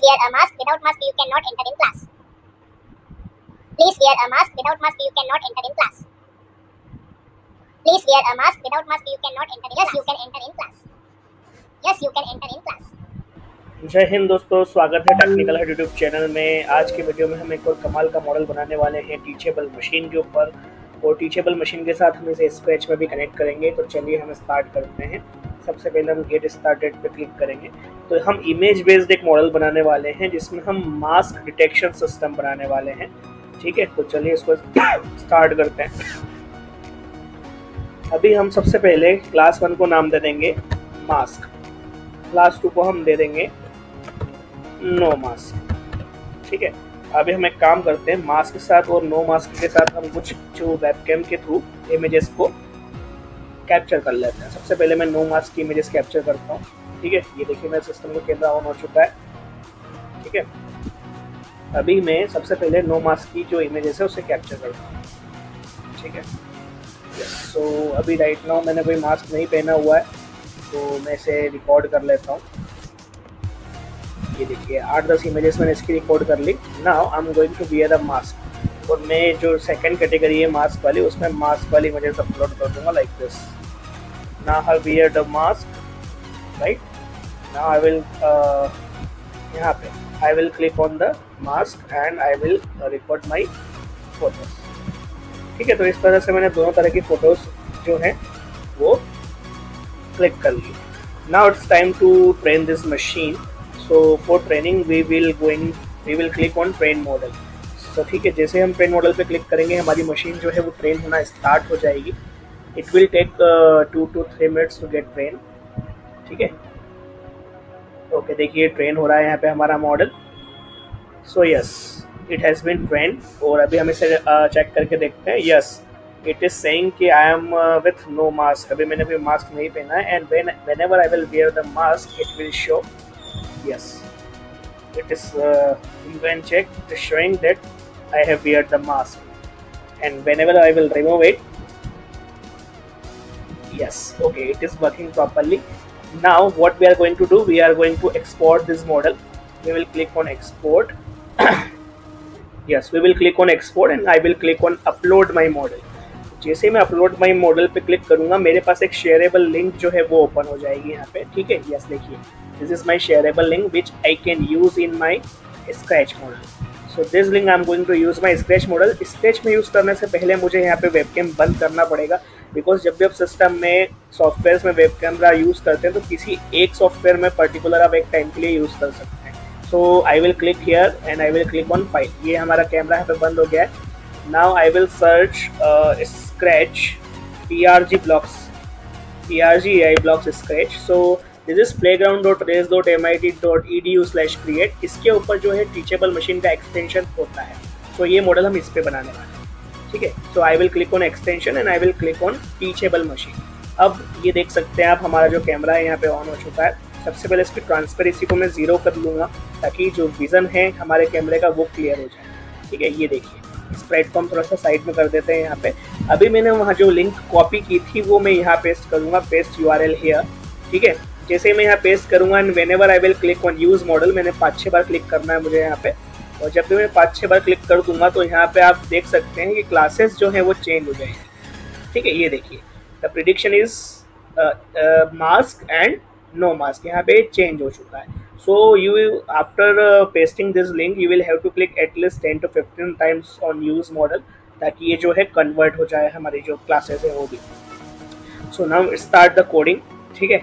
wear a mask. Without mask you cannot enter in class. Please wear a mask. Without mask you cannot enter in class. Please wear a mask. Without mask you cannot enter in class. Yes, you can enter in class. Yes, you can enter in class. जय हिंद दोस्तों, स्वागत है technical हट YouTube channel में। आज के video में हम एक और कमाल का मॉडल बनाने वाले हैं टीचेबल मशीन के ऊपर, और टीचेबल मशीन के साथ हम इसे स्क्रैच में भी कनेक्ट करेंगे। तो चलिए हम स्टार्ट करते हैं। सबसे पहले हम गेट स्टार्टेड पे क्लिक करेंगे। तो हम इमेज बेस्ड एक मॉडल बनाने वाले हैं जिसमें हम मास्क डिटेक्शन सिस्टम बनाने वाले हैं। ठीक है, तो चलिए इसको स्टार्ट करते हैं। अभी हम सबसे पहले क्लास 1 को नाम दे देंगे मास्क, क्लास 2 को हम दे देंगे नो मास्क। ठीक है, अभी हम एक काम करते हैं, मास्क के साथ और नो मास्क के साथ हम कुछ जो वेबकैम के थ्रू इमेजेस को कैप्चर कर लेते हैं। सबसे पहले मैं नो मास्क की इमेजेस कैप्चर करता हूँ। ठीक है, ये देखिए मेरे सिस्टम का कैमरा ऑन हो चुका है। ठीक है, अभी मैं सबसे पहले नो मास्क की जो इमेजेस है उसे कैप्चर करता हूँ। ठीक है, सो अभी राइट नाउ मैंने कोई मास्क नहीं पहना हुआ है, तो मैं इसे रिकॉर्ड कर लेता हूँ। ये देखिए 8-10 इमेजेस मैंने इसकी रिकॉर्ड कर ली। Now I am going to wear a mask, और मैं जो सेकंड कैटेगरी है मास्क वाली, उसमें मास्क वाली इमेजेस अपलोड कर दूंगा like this. Now I wear the mask, right. Now I will यहाँ पे आई will click on the mask and I will record my photos. ठीक है, तो इस तरह से मैंने दोनों तरह की फोटोज जो हैं वो क्लिक कर ली। Now it's time to train this machine. So for training we will click on train model. So ठीक है, जैसे हम ट्रेन मॉडल पे क्लिक करेंगे हमारी मशीन जो है वो ट्रेन होना स्टार्ट हो जाएगी। It will take 2 to 3 minutes to get train. ठीक है, ओके, देखिए ट्रेन हो रहा है यहाँ पे हमारा model. So yes, it has been trained। और अभी हम इसे चेक करके देखते हैं। Yes, it is saying कि I am with no mask। अभी मैंने कोई मास्क नहीं पहना है, and whenever I will wear the mask it will show yes, it is you can check, it is showing that I have wear the mask, and whenever I will remove it, yes, okay, it is working properly. Now what we are going to do, we are going to export this model. We will click on export. Yes, we will click on export and I will click on upload my model. जैसे मैं upload my model पे click करूंगा मेरे पास एक shareable link जो है वो open हो जाएगी यहाँ पे। ठीक है, यस, देखिए this is my shareable link which I can use in my Scratch model. So this link I am going to use my Scratch model. Scratch में यूज़ करने से पहले मुझे यहाँ पे वेबकैम बंद करना पड़ेगा, बिकॉज जब भी आप सिस्टम में सॉफ्टवेयर में वेब कैमरा यूज़ करते हैं तो किसी एक सॉफ्टवेयर में पर्टिकुलर आप एक टाइम के लिए यूज़ कर सकते हैं। So I will click here and I will click on file. ये हमारा कैमरा यहाँ पे बंद हो गया है। Now I will search Scratch PRG blocks, PRG AI blocks Scratch. So this is playground.res.mit.edu/create। इसके ऊपर जो है टीचेबल मशीन का एक्सटेंशन होता है। So ये मॉडल हम इस पे बनाने वाले हैं। ठीक है, so I will click on extension and I will click on teachable machine। अब ये देख सकते हैं आप हमारा जो कैमरा है यहाँ पे ऑन हो चुका है। सबसे पहले इसकी ट्रांसपेरेंसी को मैं 0 कर लूँगा ताकि जो विजन है हमारे कैमरे का वो क्लियर हो जाए। ठीक है, ये देखिए स्प्रेड को हम थोड़ा सा साइड में कर देते हैं यहाँ पे। अभी मैंने वहाँ जो लिंक कॉपी की थी वो मैं यहाँ पेस्ट करूँगा, पेस्ट URL हियर। ठीक है, जैसे मैं यहाँ पेस्ट करूँगा and whenever I will click on use model, मैंने 5-6 बार क्लिक करना है मुझे यहाँ पे, और जब भी मैं 5-6 बार क्लिक कर दूंगा तो यहाँ पे आप देख सकते हैं कि क्लासेस जो है वो चेंज हो जाएंगी। ठीक है, ये देखिए the prediction is mask and no mask, यहाँ पे चेंज हो चुका है। So you after pasting this link you will have to click at least 10 to 15 times on use model ताकि ये जो है कन्वर्ट हो जाए हमारी जो क्लासेस है वो भी। So now start the coding। ठीक है,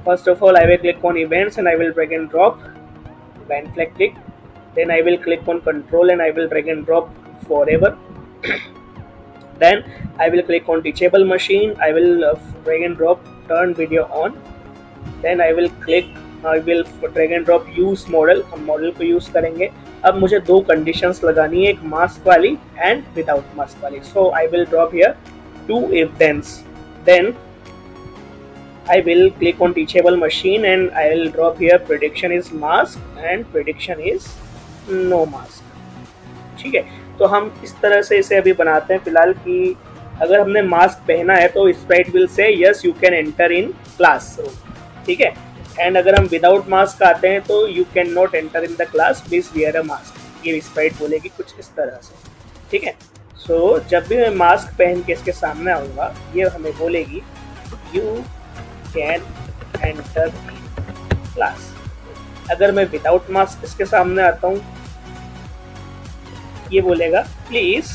first of all I will click on events and I will drag and drop, event flag click, then I will click on control and I will drag and drop forever। Then I will click on teachable machine, I will drag and drop turn video on, then I will click I will drag and drop use model। हम model को use करेंगे। अब मुझे 2 conditions लगानी है, एक mask वाली and without mask वाली। So I will drop here 2 if thens, then I will click on teachable machine and I will drop here prediction is mask and prediction is no mask। ठीक है, तो हम इस तरह से इसे अभी बनाते हैं फिलहाल कि अगर हमने मास्क पहना है तो Sprite will say yes you can enter in classroom. ठीक है, एंड अगर हम विदाउट मास्क आते हैं तो you can not enter in the class, please wear a mask. ये स्प्राइट बोलेगी कुछ इस तरह से, ठीक है। सो जब भी मैं मास्क पहन के इसके सामने आऊँगा, ये हमें बोलेगी you can enter in class. अगर मैं विदाउट मास्क इसके सामने आता हूँ, ये बोलेगा प्लीज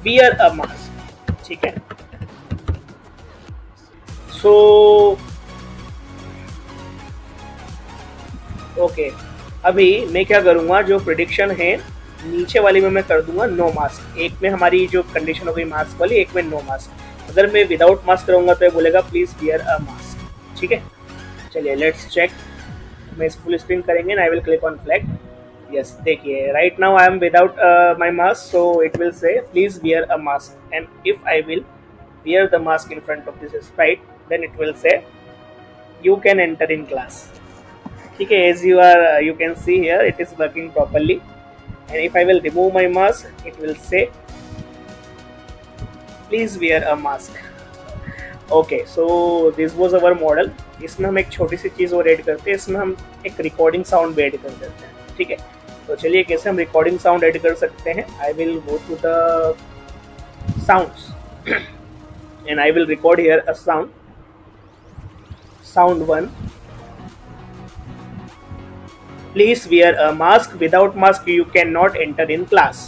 वियर अ मास्क, ठीक है। सो ओके, अभी मैं क्या करूँगा, जो प्रेडिक्शन है नीचे वाली में मैं कर दूंगा नो मास्क। एक में हमारी जो कंडीशन हो गई मास्क वाली, एक में नो मास्क। अगर मैं विदाउट मास्क रहूँगा तो ये बोलेगा प्लीज वियर अ मास्क, ठीक है। चलिए लेट्स चेक, मैं इस फुल स्क्रीन करेंगे ना, I will click on flag. Yes, देखिए right now I am without my mask, so it will say please wear a mask, and if I will wear the mask in front of this sprite, then it will say you can enter in class, ठीक है। As you can see here it is working properly, and if I will remove my mask it will say please wear a mask. Okay, so this was our model. इसमें हम एक छोटी सी चीज़ और add करते हैं, इसमें हम एक रिकॉर्डिंग साउंड भी ऐड कर देते हैं, ठीक है। तो चलिए कैसे हम रिकॉर्डिंग साउंड ऐड कर सकते हैं। I will go to the sounds and I will record here a sound 1. Please wear a mask. Without mask, you cannot enter in class.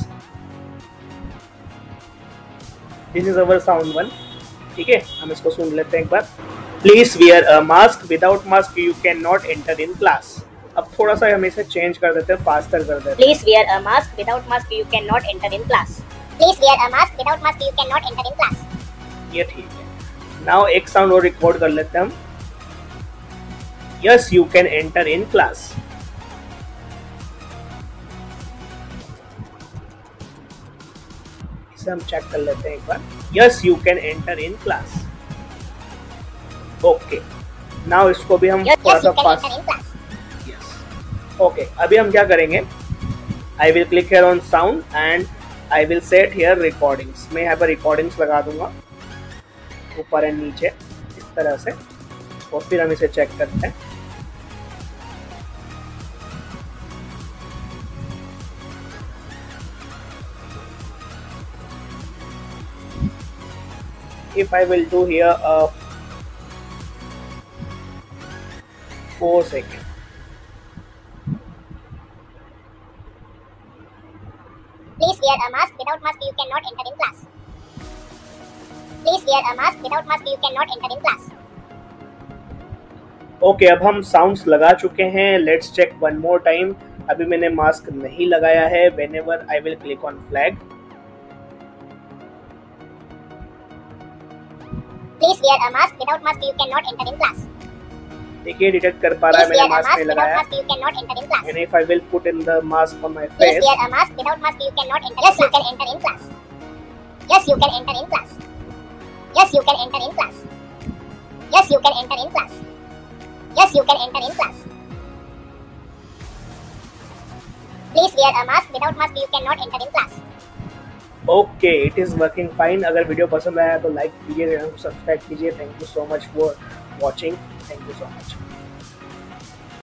This is our sound 1. ठीक है, हम इसको सुन लेते हैं एक बार। Please wear a mask. Without mask, you cannot enter in class. अब थोड़ा सा हम इसे चेंज कर देते हैं, फास्टर कर देते हैं। Please wear a mask. Without mask, you cannot enter in class. Please wear a mask. Without mask, you cannot enter in class. ये ठीक है। Now एक साउंड और रिकॉर्ड कर लेते हैं हम। Yes, you can enter in class. हम चेक कर लेते हैं एक बार। Yes, you can enter in class. Okay, now इसको भी हम थोड़ा सा फास्ट। यस, ओके, अभी हम क्या करेंगे, आई will click here on sound and I will set here recordings. मैं यहाँ पर रिकॉर्डिंग्स लगा दूंगा ऊपर एंड नीचे इस तरह से, और फिर हम इसे चेक करते हैं। If I will do here a 4 second. Please wear a mask. Without mask, you cannot enter in class. Please wear a mask. Without mask, you cannot enter in class. Okay, अब हम sounds लगा चुके हैं। Let's check one more time. अभी मैंने mask नहीं लगाया है। Whenever I will click on flag. Please wear a mask. Without mask, you cannot enter in class. देखिए डिटेक्ट कर पा रहा है मैंने मास्क नहीं लगाया। Without mask, you cannot enter in class. And if I will put in the mask on my Please face. wear a mask. Without mask, you cannot enter. Yes, you can enter in class. Yes, you can enter in class. Yes, you can enter in class. Yes, you can enter in class. Yes, you can enter in class. Please wear a mask. Without mask, you cannot enter in class. Okay, it is working fine. अगर video पसंद आया तो like कीजिए, subscribe कीजिए। Thank you so much for watching. Thank you so much.